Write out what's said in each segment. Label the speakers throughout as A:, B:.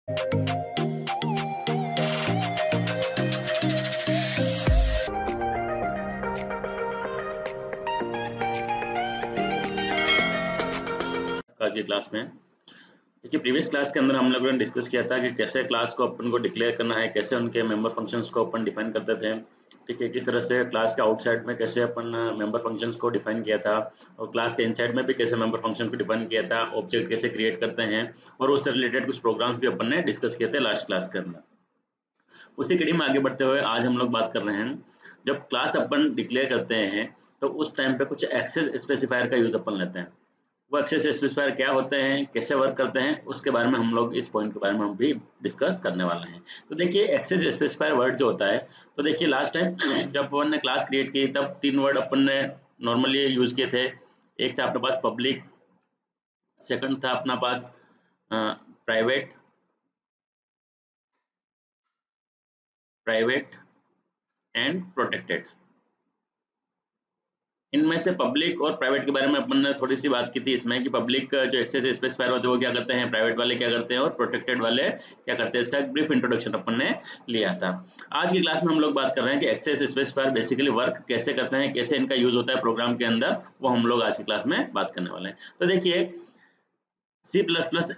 A: आज की क्लास में देखिए, प्रीवियस क्लास के अंदर हम लोगों ने डिस्कस किया था कि कैसे क्लास को अपन को डिक्लेयर करना है, कैसे उनके मेंबर फंक्शंस को अपन डिफाइन करते थे। ठीक है, किस तरह से क्लास के आउटसाइड में कैसे अपन मेंबर फंक्शंस को डिफाइन किया था, और क्लास के इनसाइड में भी कैसे मेंबर फंक्शन को डिफाइन किया था, ऑब्जेक्ट कैसे क्रिएट करते हैं, और उससे रिलेटेड कुछ प्रोग्राम्स भी अपन ने डिस्कस किए थे लास्ट क्लास के अंदर। उसी कड़ी में आगे बढ़ते हुए आज हम लोग बात कर रहे हैं, जब क्लास अपन डिक्लेयर करते हैं तो उस टाइम पे कुछ एक्सेस स्पेसिफायर का यूज अपन लेते हैं। वो एक्सेस स्पेसिफायर क्या होते हैं, कैसे वर्क करते हैं, उसके बारे में हम लोग इस पॉइंट के बारे में हम भी डिस्कस करने वाले हैं। तो देखिए, एक्सेस स्पेसिफायर वर्ड जो होता है, तो देखिए लास्ट टाइम जब अपन ने क्लास क्रिएट की तब तीन वर्ड अपन ने नॉर्मली यूज किए थे। एक था अपने पास पब्लिक, सेकंड था अपना पास प्राइवेट प्राइवेट एंड प्रोटेक्टेड। इनमें से पब्लिक और प्राइवेट के बारे में अपन ने थोड़ी सी बात की थी इसमें, कि पब्लिक जो एक्सेस स्पेसिफायर होते हैं वो क्या करते हैं, प्राइवेट वाले क्या करते हैं, और प्रोटेक्टेड वाले क्या करते हैं। इसका एक ब्रीफ इंट्रोडक्शन अपन ने लिया था। आज की क्लास में हम लोग बात कर रहे हैं कि एक्सेस स्पेसिफायर बेसिकली वर्क कैसे करते हैं, कैसे इनका यूज होता है प्रोग्राम के अंदर, वो हम लोग आज की क्लास में बात करने वाले हैं। तो देखिए, C++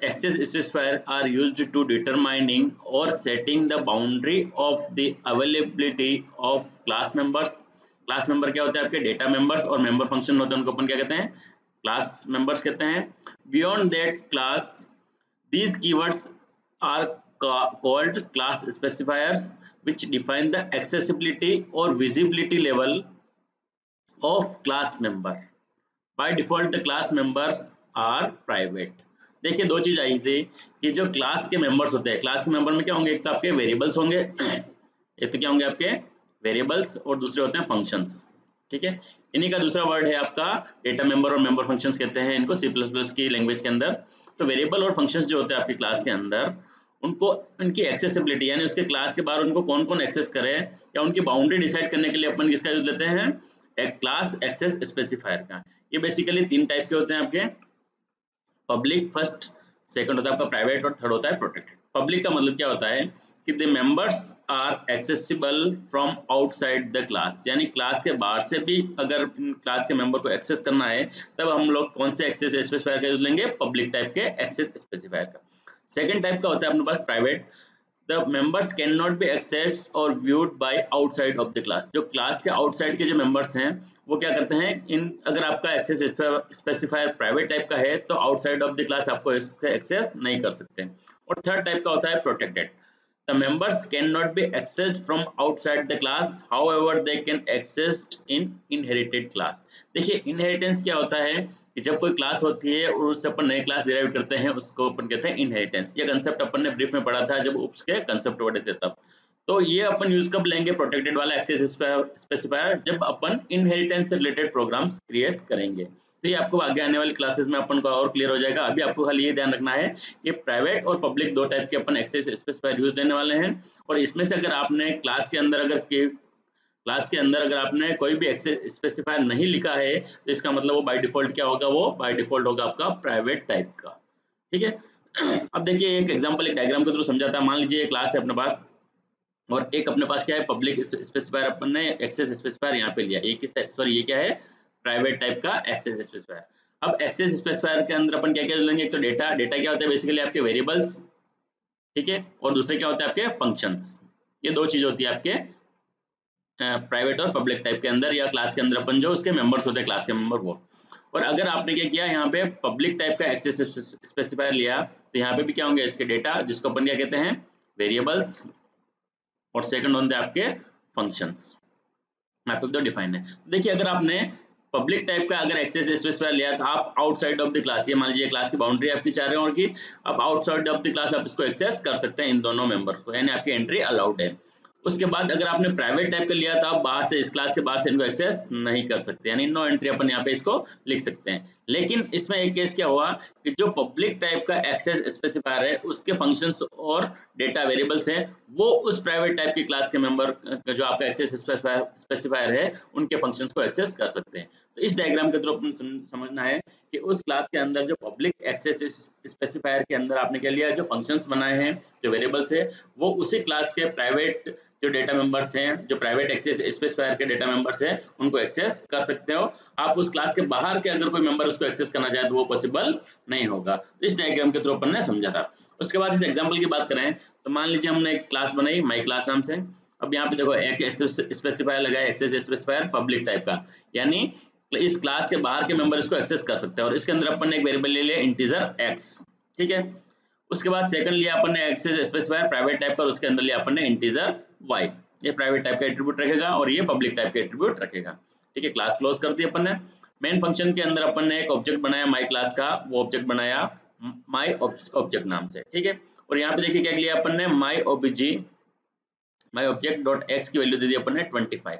A: access specifier are used to determining or setting the boundary of the availability of class members. Class member क्या होते हैं, आपके डेटा मेंबर्स, और मेंबर फंक्शन होते हैं उनको अपन क्या कहते हैं, क्लास मेंबर्स कहते हैं। Beyond that class, these keywords are called class specifiers, which define the accessibility or visibility level of class member. By default the class members are private. देखिए, दो चीज आई थी कि जो क्लास के मेंबर्स होते हैं, क्लास के मेंबर में क्या होंगे, एक तो आपके वेरिएबल्स होंगे एक तो क्या होंगे आपके वेरिएबल्स, और दूसरे होते हैं फंक्शंस। ठीक है, इन्हीं का दूसरा वर्ड है आपका डेटा मेंबर और मेंबर फंक्शंस कहते हैं इनको C++ की लैंग्वेज के अंदर। तो वेरिएबल और फंक्शंस जो होते हैं आपकी क्लास के अंदर, उनको उनकी एक्सेसिबिलिटी यानी उसके क्लास के बाहर उनको कौन कौन एक्सेस करे, या उनकी बाउंड्री डिसाइड करने के लिए अपन किसका यूज लेते हैं, एक क्लास एक्सेस स्पेसिफायर का। ये बेसिकली तीन टाइप के होते हैं आपके, पब्लिक फर्स्ट, सेकंड होता है आपका प्राइवेट, और थर्ड होता है प्रोटेक्टेड। पब्लिक का मतलब क्या होता है कि the members are accessible from outside the class, यानी क्लास के बाहर से भी अगर क्लास के मेंबर को एक्सेस करना है तब हम लोग कौन से एक्सेस स्पेसिफायर का यूज लेंगे, पब्लिक टाइप के एक्सेस स्पेसिफायर का। सेकंड टाइप का होता है अपने पास private. The members cannot be accessed or viewed by outside of the class. जो क्लास के आउटसाइड के जो मेंबर्स हैं वो क्या करते हैं, इन अगर आपका एक्सेस स्पेसिफायर प्राइवेट टाइप का है तो आउटसाइड ऑफ द क्लास आपको इसका एक्सेस नहीं कर सकते। और थर्ड टाइप का होता है protected. The members cannot be accessed from outside the class, however they can accessed in inherited class. देखिए, इनहेरिटेंस क्या होता है कि जब कोई क्लास होती है और उससे अपन नए क्लास डिराइव करते हैं, उसको अपन कहते हैं इनहेरिटेंस। ये कंसेप्ट अपन ने ब्रीफ में पढ़ा था जब उप्स के कंसेप्ट पढ़े थे तब। तो ये अपन यूज कब लेंगे प्रोटेक्टेड वाला एक्सेस स्पेसिफायर, जब अपन इनहेरिटेंस से रिलेटेड प्रोग्राम्स क्रिएट करेंगे। तो ये आपको आगे आने वाली क्लासेस में अपन को और क्लियर हो जाएगा। अभी आपको खाली ये ध्यान रखना है कि प्राइवेट और पब्लिक दो टाइप के अपन एक्सेस स्पेसिफायर यूज लेने वाले हैं, और इसमें से अगर आपने क्लास के अंदर अगर आपने कोई भी एक्सेस स्पेसिफायर नहीं लिखा है तो इसका मतलब वो बाय डिफॉल्ट क्या होगा, वो बाय डिफॉल्ट होगा आपका प्राइवेट टाइप का। ठीक है, अब देखिए एक एग्जांपल एक डायग्राम के थ्रू समझाता है। मान लीजिए क्लास है अपने पास, और एक अपने पास क्या है पब्लिक स्पेसिफायर, अपन ने एक्सेस स्पेसिफायर यहाँ पे लिया, एक सॉरी ये क्या है प्राइवेट टाइप का एक्सेस स्पेसिफायर। अब एक्सेस स्पेसिफायर के अंदर अपन क्या क्या लेंगे, एक तो डेटा, डेटा क्या होता है बेसिकली आपके वेरिएबल्स, ठीक है, और दूसरे क्या होता है आपके फंक्शंस। ये दो चीज होती है आपके प्राइवेट और पब्लिक टाइप के अंदर, या क्लास के अंदर अपन जो उसके मेंबर्स होते हैं क्लास के मेंबर वो। और अगर आपने क्या किया यहाँ पे पब्लिक टाइप का एक्सेस स्पेसिफायर लिया, तो यहाँ पे भी क्या होंगे इसके डेटा, जिसको अपन क्या कहते हैं वेरिएबल्स, और सेकंड होते हैं आपके फंक्शंस। यहाँ पे तो डिफाइन है। देखिए, अगर आपने पब्लिक टाइप का अगर एक्सेस स्पेसिफायर लिया तो आप आउटसाइड ऑफ द क्लास, ये मान लीजिए क्लास की बाउंड्री आपकी चाह रहे हो और की, आप आउटसाइड ऑफ द क्लास आप इसको एक्सेस कर सकते हैं इन दोनों मेंबर्स को, यानी आपकी एंट्री अलाउड है। उसके बाद अगर आपने प्राइवेट टाइप का लिया तो आप बाहर से, इस क्लास के बाहर से इनको एक्सेस नहीं कर सकते, यानी नो एंट्री अपन यहाँ पे इसको लिख सकते हैं। लेकिन इसमें एक केस क्या हुआ कि जो पब्लिक टाइप का एक्सेस स्पेसिफायर है उसके फंक्शंस और डेटा वेरिएबल्स हैं वो उस प्राइवेट टाइप की क्लास के मेंबर जो आपका एक्सेस स्पेसिफायर है उनके फंक्शंस को एक्सेस कर सकते हैं। तो इस डायग्राम के थ्रू अपन समझना है कि उस क्लास के अंदर जो पब्लिक एक्सेस स्पेसिफायर के अंदर आपने क्या लिया, जो फंक्शंस बनाए हैं, जो वेरिएबल्स है, वो उसी क्लास के प्राइवेट जो डेटा मेंबर्स हैं, जो प्राइवेट एक्सेस स्पेसिफायर के डेटा मेंबर्स हैं, उनको एक्सेस कर सकते हो। आप उस क्लास के बाहर के अगर कोई मेंबर उसको एक्सेस करना चाहे तो वो पॉसिबल नहीं होगा। इस डायग्राम के थ्रू अपन ने समझा था। उसके बाद इस एग्जांपल की बात करें तो मान लीजिए हमने एक क्लास बनाई माई क्लास नाम से। अब यहाँ पे देखो एक स्पेसिफायर लगा है, एक्सेस स्पेसिफायर पब्लिक टाइप का, यानी इस क्लास के बाहर के मेंबर इसको एक्सेस कर सकते हैं। और इसके अंदर अपन ने एक वेरिएबल ले लिया इंटीजर x, ठीक है। उसके बाद सेकंड लिया अपन ने एक्सेस स्पेसिफायर प्राइवेट टाइप का, उसके अंदर लिया अपन ने इंटीजर y। ये प्राइवेट टाइप का एट्रीब्यूट रखेगा और ये पब्लिक टाइप का एट्रीब्यूट रखेगा, ठीक है। क्लास क्लोज कर दी अपन ने। मेन फंक्शन के अंदर अपन ने एक ऑब्जेक्ट बनाया माई क्लास का, वो ऑब्जेक्ट बनाया माई ऑब्जेक्ट नाम से, ठीक है। और यहाँ पे देखिए क्या लिया अपन ने, माई ऑब्जेक्ट डॉट एक्स की वैल्यू दे दी अपन ने 25,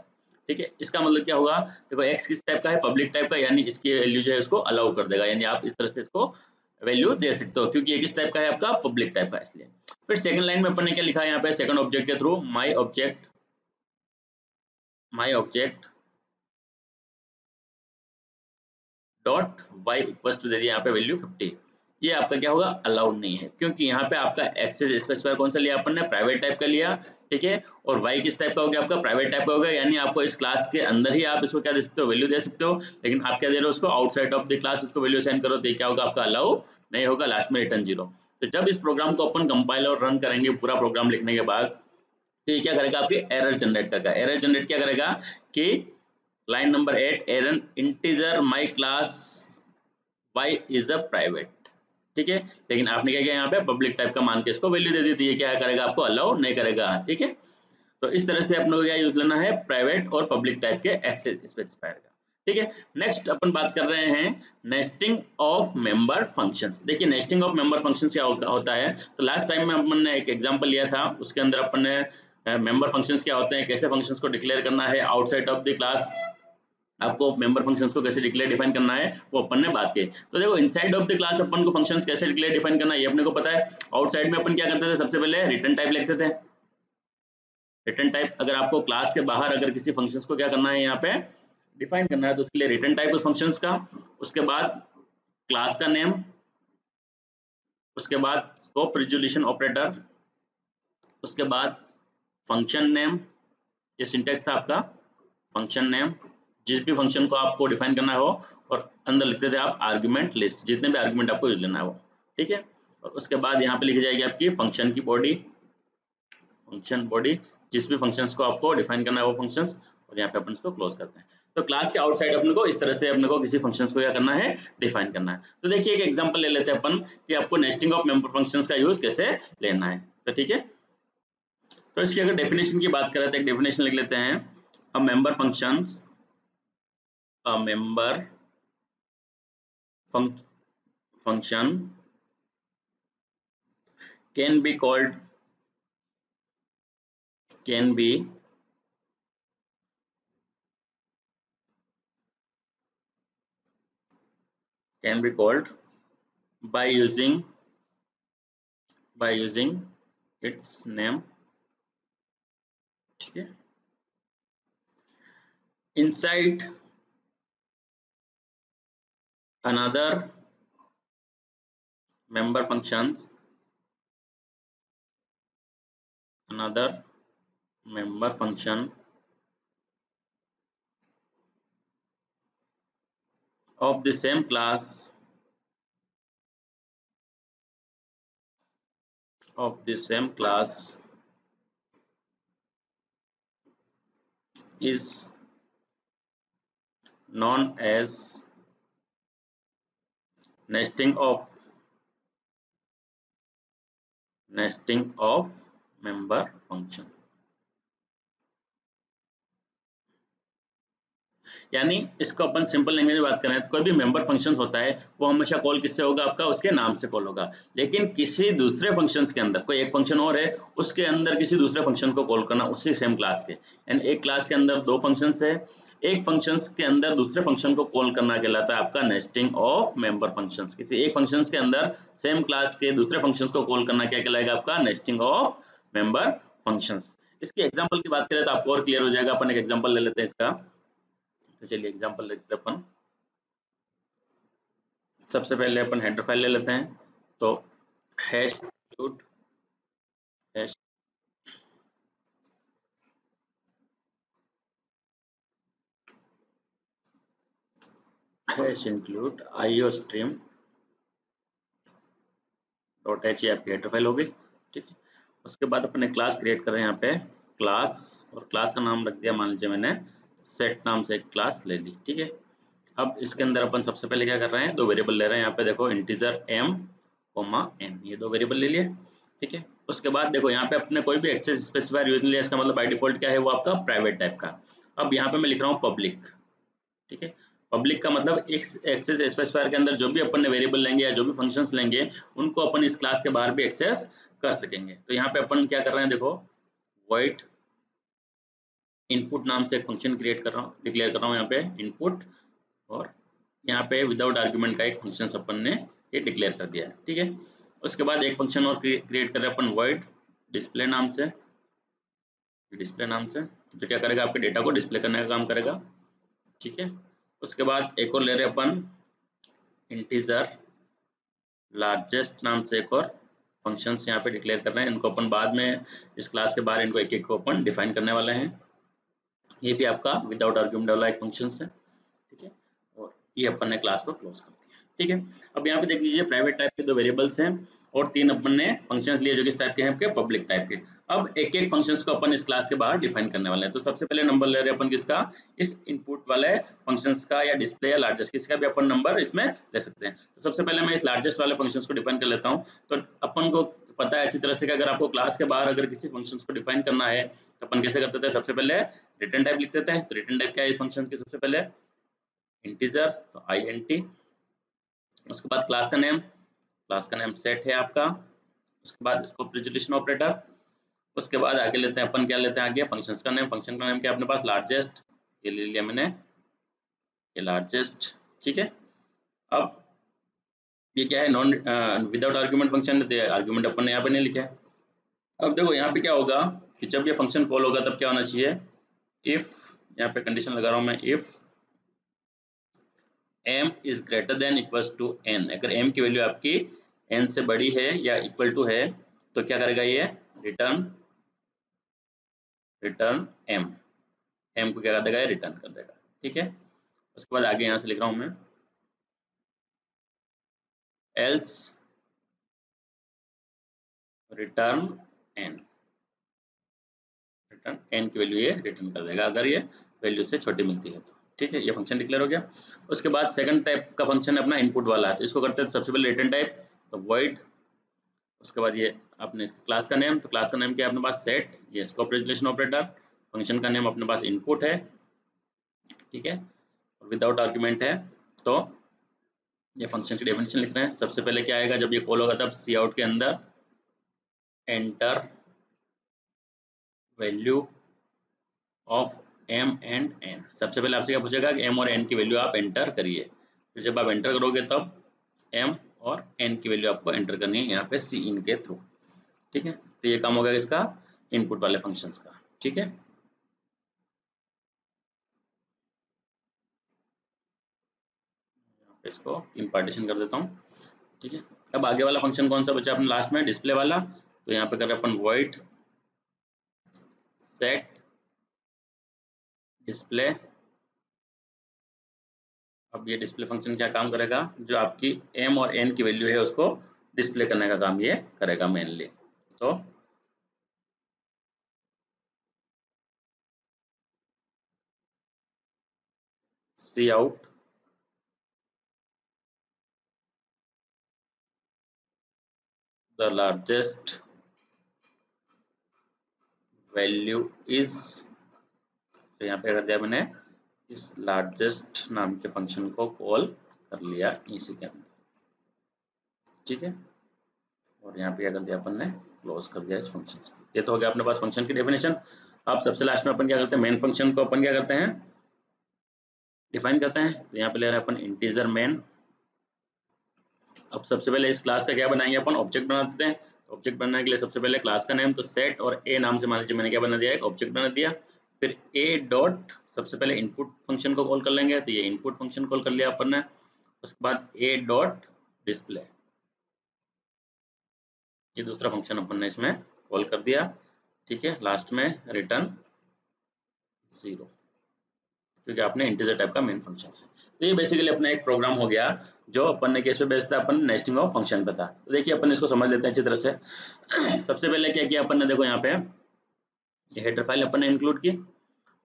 A: ठीक है। इसका मतलब क्या होगा, देखो x किस टाइप का है, पब्लिक टाइप का, यानी इसकी वैल्यू जो है इसको अलाउ कर देगा, यानी आप इस तरह से इसको वैल्यू दे सकते हो क्योंकि ये किस टाइप का है, आपका पब्लिक टाइप का, इसलिए। फिर सेकंड लाइन में अपन ने क्या लिखा है यहाँ पे, सेकंड ऑब्जेक्ट के through my object dot Y equal to दे दिया यहाँ पे वैल्यू 50। ये आपका क्या होगा, अलाउड नहीं है, क्योंकि यहाँ पे आपका एक्सेस स्पेसिफायर कौन सा लिया अपन ने, प्राइवेट टाइप का लिया, ठीक है। और वाई किस टाइप का हो गया, आपका प्राइवेट टाइप का हो गया, यानी आपको इस क्लास के अंदर ही आप इसको क्या दे सकते हो, वैल्यू दे सकते हो। लेकिन आप क्या दे रहे हो, उसको आउटसाइड ऑफ द क्लास इसको वैल्यू असाइन करो, तो क्या होगा, आपका अलाउ नहीं होगा, लास्ट में रिटर्न 0। तो जब इस प्रोग्राम को अपन कंपाइल और रन करेंगे पूरा प्रोग्राम लिखने के बाद, तो ये क्या करेगा, आपकी एरर जनरेट करेगा। एरर जनरेट क्या करेगा कि line number 8 error integer my class y is a private, ठीक है। लेकिन आपने क्या किया, यहाँ पे पब्लिक टाइप का मान के इसको वैल्यू दे दी थी, ये क्या करेगा, आपको अलाउ नहीं करेगा, ठीक है। तो इस तरह से अपने को क्या यूज लेना है, प्राइवेट और पब्लिक टाइप के एक्सेस स्पेसिफायर का, ठीक है। नेक्स्ट अपन बात कर रहे हैं नेस्टिंग ऑफ मेंबर फंक्शंस। देखिए नेस्टिंग ऑफ मेंबर फंक्शंस क्या होता है, तो लास्ट टाइम में अपन ने एक एग्जांपल लिया था, उसके अंदर अपन ने मेंबर फंक्शंस क्या होते हैं, कैसे फंक्शंस को डिक्लेयर करना है आउटसाइड ऑफ द क्लास, आपको मेंबर फंक्शंस को कैसे डिक्लेयर डिफाइन करना है, वो अपन ने बात की। तो देखो इनसाइड ऑफ द क्लास अपन को फंक्शंस कैसे डिक्लेयर डिफाइन करना है ये अपने को पता है। आउटसाइड में अपन क्या करते थे, सबसे पहले रिटर्न टाइप लिखते थे। रिटर्न टाइप अगर आपको क्लास के बाहर अगर किसी फंक्शंस को क्या करना है, यहाँ पे डिफाइन करना है, तो उसके लिए रिटर्न टाइप उस फंक्शंस का, उसके बाद क्लास का नेम, उसके बाद स्कोप रिजोल्यूशन ऑपरेटर, उसके बाद फंक्शन नेम, ये सिंटेक्स था आपका फंक्शन नेम, जिस भी फंक्शन को आपको डिफाइन करना हो, और अंदर लिखते थे आप आर्गुमेंट लिस्ट, जितने भी आर्गुमेंट आपको यूज लेना है वो, ठीक है। और उसके बाद यहाँ पे लिखी जाएगी आपकी फंक्शन की बॉडी, जिस भी फंक्शंस को आपको डिफाइन करना है वो फंक्शंस, और यहाँ पे अपन इसको क्लोज करते हैं। तो क्लास के आउटसाइड अपने को इस तरह से अपने को किसी फंक्शंस को क्या करना है, डिफाइन करना है। तो देखिए एक एग्जांपल ले लेते हैं अपन कि आपको नेस्टिंग ऑफ मेंबर फंक्शंस का यूज कैसे लेना है, तो ठीक है। तो इसकी अगर डेफिनेशन की बात करें तो एक डेफिनेशन लिख लेते हैं, a member functions, a member function can be called can be can be called by using its name, ठीक है। inside another member functions, another member function of the same class, is known as nesting of member function। यानी इसको अपन simple language में बात करें तो कोई भी मेंबर फंक्शन होता है वो हमेशा कॉल किससे होगा, आपका उसके नाम से कॉल होगा। लेकिन किसी दूसरे फंक्शंस के अंदर कोई एक फंक्शन और है, उसके अंदर किसी दूसरे फंक्शन को कॉल करना उसी सेम क्लास के, यानी एक क्लास के अंदर दो फंक्शंस है, एक फंक्शंस के अंदर दूसरे फंक्शन को कॉल करना कहलाता है आपका नेस्टिंग ऑफ मेंबर फंक्शंस। किसी एक फंक्शंस के अंदर सेम क्लास के दूसरे फंक्शंस को कॉल करना क्या कहलाएगा, आपका नेस्टिंग ऑफ मेंबर फंक्शंस। इसकी एग्जांपल की बात करें तो आपको और क्लियर हो जाएगा। अपन एक एग्जांपल ले लेते हैं इसका, तो चलिए एग्जांपल लेते हैं अपन। सबसे पहले अपन हेडर फाइल ले लेते हैं, तो hash include hash hash include iostream dot H, ये आपकी हेडर फाइल होगी। ठीक है, उसके बाद अपने क्लास क्रिएट कर रहे हैं यहाँ पे क्लास, और क्लास का नाम रख दिया, मान लीजिए मैंने सेट नाम से एक क्लास ले ली। ठीक है, अब इसके अंदर अपन सबसे पहले क्या कर रहे हैं, दो वेरिएबल ले रहे हैं। यहाँ पे देखो इंटीजर m कोमा n, ये दो वेरिएबल ले लिए। ठीक है, उसके बाद देखो यहाँ पे अपने कोई भी एक्सेस स्पेसिफायर यूज नहीं लिया, इसका मतलब बाय डिफॉल्ट क्या है, वो आपका प्राइवेट टाइप का। अब यहाँ पे मैं लिख रहा हूँ पब्लिक। ठीक है, पब्लिक का मतलब एक्सेस स्पेसिफायर के अंदर जो भी अपन ने वेरिएबल लेंगे या जो भी फंक्शंस लेंगे, उनको अपन इस क्लास के बाहर भी एक्सेस कर सकेंगे। तो यहाँ पे अपन क्या कर रहे हैं, देखो void इनपुट नाम से एक फंक्शन क्रिएट कर रहा हूँ, डिक्लेयर कर रहा हूँ यहाँ पे इनपुट, और यहाँ पे विदाउट आर्गुमेंट का एक फंक्शन अपन ने ये डिक्लेयर कर दिया है। ठीक है, उसके बाद एक फंक्शन और क्रिएट कर रहे हैं अपन void डिस्प्ले नाम से, जो क्या करेगा, आपके डेटा को डिस्प्ले करने का काम करेगा। ठीक है, उसके बाद एक और ले रहे हैं अपन इंटीजर लार्जेस्ट नाम से एक और फंक्शंस यहाँ पे डिक्लेयर कर रहे हैं। इनको अपन बाद में इस क्लास के बाहर इनको एक एक को अपन डिफाइन करने वाले हैं। ये भी आपका विदाउट आर्गुमेंट वाला एक फंक्शंस है। ठीक है, और ये अपन ने क्लास को क्लोज कर दिया। ठीक है, अब यहाँ पे देख लीजिए प्राइवेट टाइप के दो वेरिएबल्स हैं और तीन अपन ने फंक्शंस लिए जो किस टाइप के हैं, आपके पब्लिक टाइप के। अब एक एक फंक्शंस को अपन इस क्लास के बाहर डिफाइन करने वाले हैं। तो सबसे पहले नंबर ले रहे हैं अपन किसका, इस इनपुट वाले फंक्शंस का, या डिस्प्ले या लार्जेस्ट, किसका भी अपन नंबर इसमें ले सकते हैं। तो सबसे पहले मैं इस लार्जेस्ट वाले फंक्शंस को डिफाइन कर लेता हूँ। तो अपन को पता है अच्छी तरह से कि अगर आपको क्लास के बाहर अगर किसी फंक्शंस को डिफाइन करना है तो अपन कैसे करते थे, सबसे पहले रिटर्न टाइप लिख देते हैं। तो रिटर्न टाइप क्या है इस फंक्शन की, सबसे पहले इंटीजर, तो int। उसके बाद क्लास का नेम सेट है आपका। उसके बाद इसको रेजोल्यूशन ऑपरेटर। उसके बाद आगे लेते हैं अपन, क्या लेते हैं आगे, फंक्शंस का नेम। फंक्शन का नेम क्या अपने पास, लार्जेस्ट, ये ले लिया मैंने, ये लार्जेस्ट। ठीक है, अब ये क्या है, non without argument function, argument अपन ने यहाँ पे नहीं लिखा है। अब देखो यहाँ पे क्या होगा कि जब ये फंक्शन कॉल होगा तब क्या होना चाहिए, इफ, यहाँ पे कंडीशन लगा रहा हूँ मैं, if m is greater than equals to n, अगर m की वैल्यू आपकी n से बड़ी है या इक्वल टू है तो क्या करेगा, ये रिटर्न m, m को क्या कर देगा, रिटर्न कर देगा। ठीक है, उसके बाद आगे यहाँ से लिख रहा हूँ मैं, else return n, return n की वैल्यू ये रिटर्न कर देगा अगर ये वैल्यू से छोटी मिलती है तो। ठीक है, ये फंक्शन डिक्लेयर हो गया। उसके बाद सेकंड टाइप का फंक्शन है अपना इनपुट वाला है, तो इसको करते हैं सबसे पहले रिटर्न टाइप, तो void, उसके बाद ये अपने इसके क्लास का नेम, तो क्लास का नेम क्या है अपने पास, सेट, ये स्कोप रेजोल्यूशन ऑपरेटर। फंक्शन का नेम अपने पास इनपुट है। ठीक है, और विदाउट आर्गुमेंट है। तो ये फंक्शन की डेफिनेशन लिख रहे हैं। सबसे पहले क्या आएगा, जब ये कॉल होगा तब सी आउट के अंदर enter value of m and n। सबसे पहले आपसे क्या पूछेगा कि m और n की वैल्यू आप एंटर करिए। फिर जब आप एंटर करोगे तब m और n की वैल्यू आपको एंटर करनी है यहाँ पे सी इन के थ्रू। ठीक है, तो ये काम होगा इसका इनपुट वाले फंक्शंस का। ठीक है, इसको तीन पार्टीशन कर देता हूँ। ठीक है, अब आगे वाला फंक्शन कौन सा बचा अपने लास्ट में, डिस्प्ले वाला। तो यहाँ पे कर रहे हैं अपन void set डिस्प्ले। अब ये डिस्प्ले फंक्शन क्या काम करेगा, जो आपकी m और n की वैल्यू है उसको डिस्प्ले करने का काम ये करेगा मेनली। तो see out the largest value is, तो यहाँ पे कर दिया मैंने इस लार्जेस्ट नाम के फंक्शन को कॉल कर लिया इसी के अंदर। ठीक है, और यहाँ पे क्या कर दिया अपन ने, क्लोज कर दिया इस फंक्शन को। ये तो हो गया अपने पास फंक्शन की डेफिनेशन। अब सबसे लास्ट में अपन क्या करते हैं, मेन फंक्शन को अपन क्या करते हैं, डिफाइन करते हैं। तो यहाँ पे ले रहे हैं अपन इंटीजर मेन। अब सबसे पहले इस क्लास का क्या बनाएंगे अपन, ऑब्जेक्ट बना देते हैं। ऑब्जेक्ट बनाने के लिए सबसे पहले क्लास का नेम, तो सेट और ए नाम से मान लीजिए मैंने क्या बना दिया, एक ऑब्जेक्ट बना दिया। फिर ए डॉट, सबसे पहले इनपुट फंक्शन को कॉल कर लेंगे, तो ये इनपुट फंक्शन कॉल कर लिया अपन ने। उसके बाद ए डॉट डिस्प्ले, ये दूसरा फंक्शन अपन ने इसमें कॉल कर दिया, ठीक है। लास्ट में रिटर्न 0, क्योंकि आपने इंटीजर टाइप का मेन फंक्शन है। तो ये बेसिकली अपना एक प्रोग्राम हो गया जो अपन ने केस पे बेस्ड था, अपन नेस्टिंग ऑफ फंक्शन पे था। तो देखिए अपन इसको समझ लेते हैं अच्छी तरह से। सबसे पहले क्या किया अपन ने, देखो यहाँ पे ये हेडर फाइल अपन ने इंक्लूड की।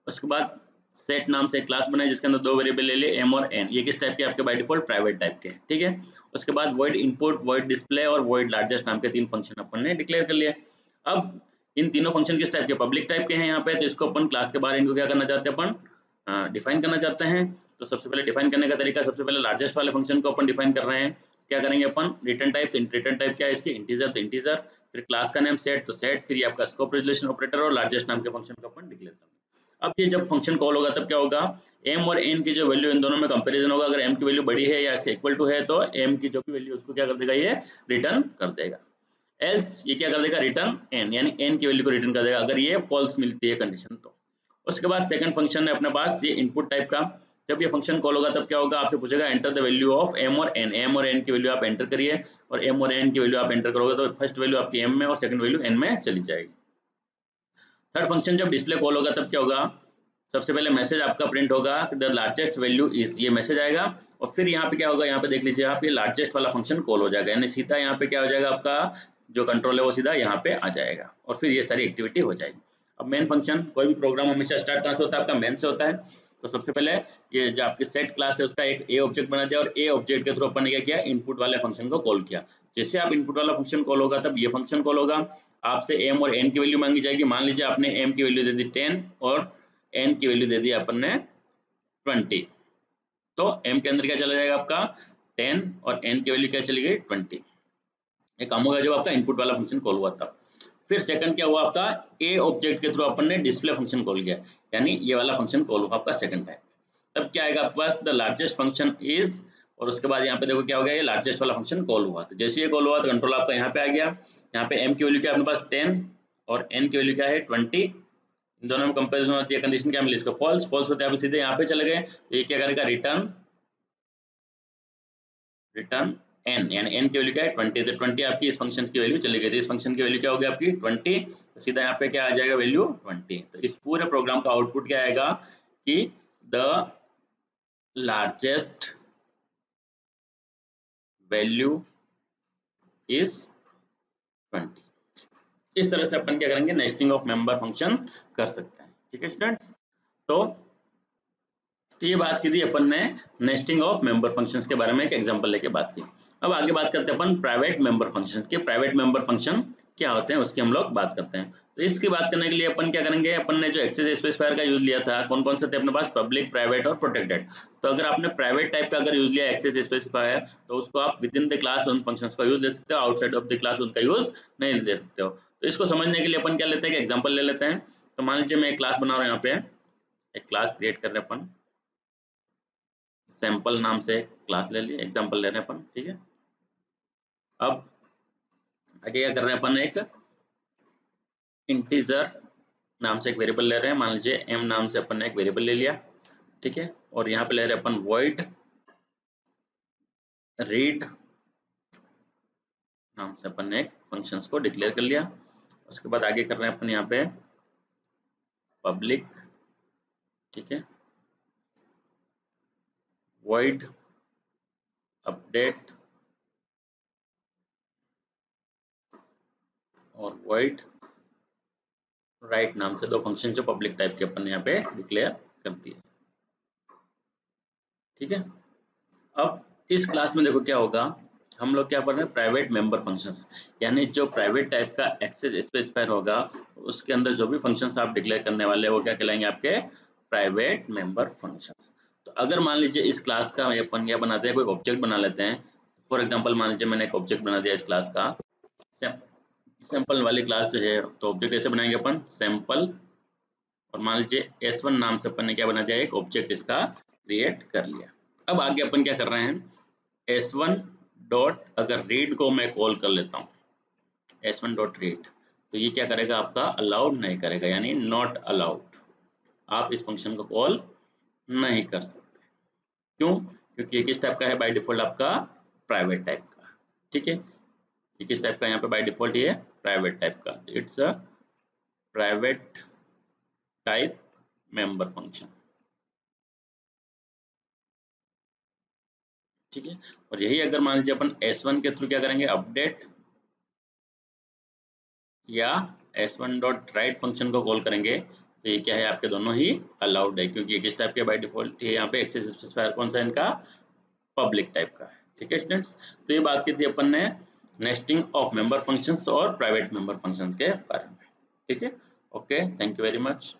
A: उसके बाद सेट नाम से एक क्लास बनाई जिसके अंदर दो वेरिएबल ले लिए एम और एन। ये किस टाइप के, आपके बाय डिफॉल्ट प्राइवेट टाइप के, ठीक है। उसके बाद वॉइड इनपुट, वॉइड डिस्प्ले और वॉइड लार्जेस्ट नाम के तीन फंक्शन अपन ने डिक्लेयर कर लिए। अब इन तीनों फंक्शन किस टाइप के, पब्लिक टाइप के हैं यहाँ पे। तो इसको अपन क्लास के बाहर इनको क्या करना चाहते हैं, अपन डिफाइन करना चाहते हैं। तो सबसे पहले डिफाइन करने का तरीका, सबसे पहले लार्जेस्ट वाले फंक्शन को अपन डिफाइन कर रहे हैं। क्या करेंगे अपन, रिटर्न टाइप। तो रिटर्न टाइप क्या है इसकी, इंटीजर, तो इंटीजर। फिर क्लास का नेम सेट, तो सेट। फिर ये आपका स्कोप रेजोल्यूशन ऑपरेटर और लार्जेस्ट नाम के फंक्शन को अपन डिक्लेयर करेंगे। अब ये जब फंक्शन कॉल होगा तब क्या होगा, m और n की जो वैल्यू, इन दोनों में कंपैरिजन होगा। अगर m की वैल्यू बड़ी है या इसके इक्वल टू है तो m की जो भी वैल्यू उसको क्या कर देगा, ये रिटर्न कर देगा। एल्स ये क्या कर देगा, रिटर्न n, यानी n की वैल्यू को रिटर्न कर देगा अगर ये फॉल्स मिलती है कंडीशन तो। उसके बाद सेकंड फंक्शन है अपने पास ये इनपुट टाइप का। जब ये फंक्शन कॉल होगा तब क्या होगा, आपसे पूछेगा enter the value of m और n। m और n की वैल्यू आप एंटर करिए, और m और n की वैल्यू आप एंटर करोगे तो फर्स्ट वैल्यू आपकी m में और सेकंड वैल्यू n में चली जाएगी। थर्ड फंक्शन जब डिस्प्ले कॉल होगा तब क्या होगा, सबसे पहले मैसेज आपका प्रिंट होगा द लार्जेस्ट वैल्यू इज, ये मैसेज आएगा। और फिर यहाँ पे क्या होगा, यहाँ पे देख लीजिए आप, ये लार्जेस्ट वाला फंक्शन कॉल हो जाएगा, यानी सीधा यहाँ पे क्या हो जाएगा, आपका जो कंट्रोल है वो सीधा यहाँ पे आ जाएगा और फिर ये सारी एक्टिविटी हो जाएगी। अब मेन फंक्शन, कोई भी प्रोग्राम हमेशा स्टार्ट कहाँ से होता है, आपका मेन से होता है। तो सबसे पहले ये जो आपकी सेट क्लास है उसका एक ए ऑब्जेक्ट बना दिया, और ए ऑब्जेक्ट के थ्रू अपन ने क्या किया, इनपुट वाले फंक्शन को कॉल किया। जैसे आप इनपुट वाला फंक्शन कॉल होगा तब ये फंक्शन कॉल होगा। आपसे एम और एन की वैल्यू मांगी जाएगी। मान लीजिए आपने एम की वैल्यू दे दी 10 और एन की वैल्यू दे दी अपन ने 20। तो एम के अंदर क्या चला जाएगा आपका 10 और एन की वैल्यू क्या चली गई 20। ये काम होगा जब आपका इनपुट वाला फंक्शन कॉल हुआ तब। फिर सेकंड क्या हुआ, आपका ए ऑब्जेक्ट के थ्रू अपन ने डिस्प्ले फंक्शन कॉल किया, यानी ये वाला फंक्शन कॉल हुआ आपका सेकंड टाइम। तब क्या आएगा आपके पास, द लार्जेस्ट फंक्शन इज, और उसके बाद यहाँ पे देखो क्या हो गया, ये लार्जेस्ट वाला फंक्शन कॉल हुआ। तो जैसे ये कॉल हुआ तो कंट्रोल आपका यहाँ पे आ गया। यहाँ पे एम की वैल्यू क्या है अपने पास 10 और एन की वैल्यू क्या है 20। इन दोनों में कंपैरिजन होती है, कंडीशन क्या मिली इसको, फॉल्स। फॉल्स होते हैं आप सीधे यहाँ पे चले गए तो ये क्या करेगा, रिटर्न n, यानी n की वैल्यू क्या है 20। तो 20 आपकी इस फंक्शन की वैल्यू चली गई, तो इस फंक्शन की वैल्यू क्या हो गई आपकी 20। तो सीधा यहाँ पे क्या आ जाएगा, वैल्यू 20। तो इस पूरे प्रोग्राम का आउटपुट क्या आएगा कि द लार्जेस्ट वैल्यू इज 20। इस तरह से अपन क्या करेंगे, नेस्टिंग ऑफ मेंबर फंक्शन कर सकते हैं, ठीक है स्टूडेंट्स। तो ये बात की थी अपन ने नेस्टिंग ऑफ मेंबर फंक्शंस के बारे में, एक एग्जांपल लेके बात की। अब आगे बात करते हैं अपन प्राइवेट मेंबर फंक्शन के। प्राइवेट मेंबर फंक्शन क्या होते हैं उसकी हम लोग बात करते हैं। तो इसकी बात करने के लिए अपन क्या करेंगे, अपन ने जो एक्सेस स्पेसिफायर का यूज लिया था, कौन कौन से थे अपने पास, पब्लिक, प्राइवेट और प्रोटेक्टेड। तो अगर आपने प्राइवेट टाइप का अगर यूज लिया एक्सेस स्पेसिफायर तो उसको आप विद इन द क्लास उन फंक्शंस का यूज ले सकते हो, आउटसाइड ऑफ द क्लास उनका यूज नहीं ले सकते हो। तो इसको समझने के लिए अपन क्या लेते हैं, एग्जाम्पल ले लेते हैं। तो मान लीजिए मैं एक क्लास बना रहा हूँ, यहाँ पे एक क्लास क्रिएट कर रहे हैं अपन, सैंपल नाम से क्लास ले लिए, एग्जांपल ले रहे हैं अपन, ठीक है। अब आगे क्या कर रहे हैं अपन, एक इंटीजर नाम से एक वेरिएबल ले रहे हैं। मान लीजिए m नाम से अपन ने एक वेरिएबल ले लिया, ठीक है। और यहाँ पे ले रहे हैं अपन void रीड नाम से अपन ने एक फंक्शंस को डिक्लेयर कर लिया। उसके बाद आगे कर रहे हैं अपन यहाँ पे पब्लिक, ठीक है, void अपडेट और void राइट नाम से दो फंक्शन जो पब्लिक टाइप के अपन ने यहाँ पे डिक्लेयर कर दिए, ठीक है। अब इस क्लास में देखो क्या होगा, हम लोग क्या पढ़ रहे हैं, प्राइवेट मेंबर फंक्शंस, यानी जो प्राइवेट टाइप का एक्सेस स्पेसिफायर होगा उसके अंदर जो भी फंक्शंस आप डिक्लेयर करने वाले हैं वो क्या कहलाएंगे, आपके प्राइवेट मेंबर फंक्शंस। तो अगर मान लीजिए इस क्लास का अपन क्या बनाते हैं, कोई ऑब्जेक्ट बना लेते हैं। फॉर एग्जांपल मान लीजिए मैंने एक ऑब्जेक्ट बना दिया इस क्लास का, सैंपल वाली क्लास जो है, तो ऑब्जेक्ट ऐसे बनाएंगे अपन सैंपल, और मान लीजिए S1 नाम से अपन ने क्या बना दिया, एक ऑब्जेक्ट इसका क्रिएट कर लिया। अब आगे अपन क्या कर रहे हैं, S1 डॉट अगर रीड को मैं कॉल कर लेता हूँ, S1 डॉट रीड, तो ये क्या करेगा, आपका अलाउड नहीं करेगा, यानी नॉट अलाउड। आप इस फंक्शन को कॉल नहीं कर सकते। क्यों, क्योंकि ये किस टाइप का है बाय डिफॉल्ट, आपका प्राइवेट टाइप का। ठीक है, ये किस टाइप का यहाँ पे बाय डिफॉल्ट, ये प्राइवेट टाइप का, it's a private type member function. ठीक है, और यही अगर मान लीजिए अपन S1 के थ्रू क्या करेंगे, अपडेट या S1 डॉट राइट फंक्शन को कॉल करेंगे, तो ये क्या है, आपके दोनों ही अलाउड है, क्योंकि ये किस टाइप के बाय डिफॉल्ट, ये यहाँ पे एक्सेस स्पेसिफायर कौन सा है इनका, पब्लिक टाइप का है। ठीक है स्टूडेंट्स, तो ये बात की थी अपन ने नेस्टिंग ऑफ मेंबर फंक्शंस और प्राइवेट मेंबर फंक्शंस के बारे में। ठीक है, okay, thank you very much.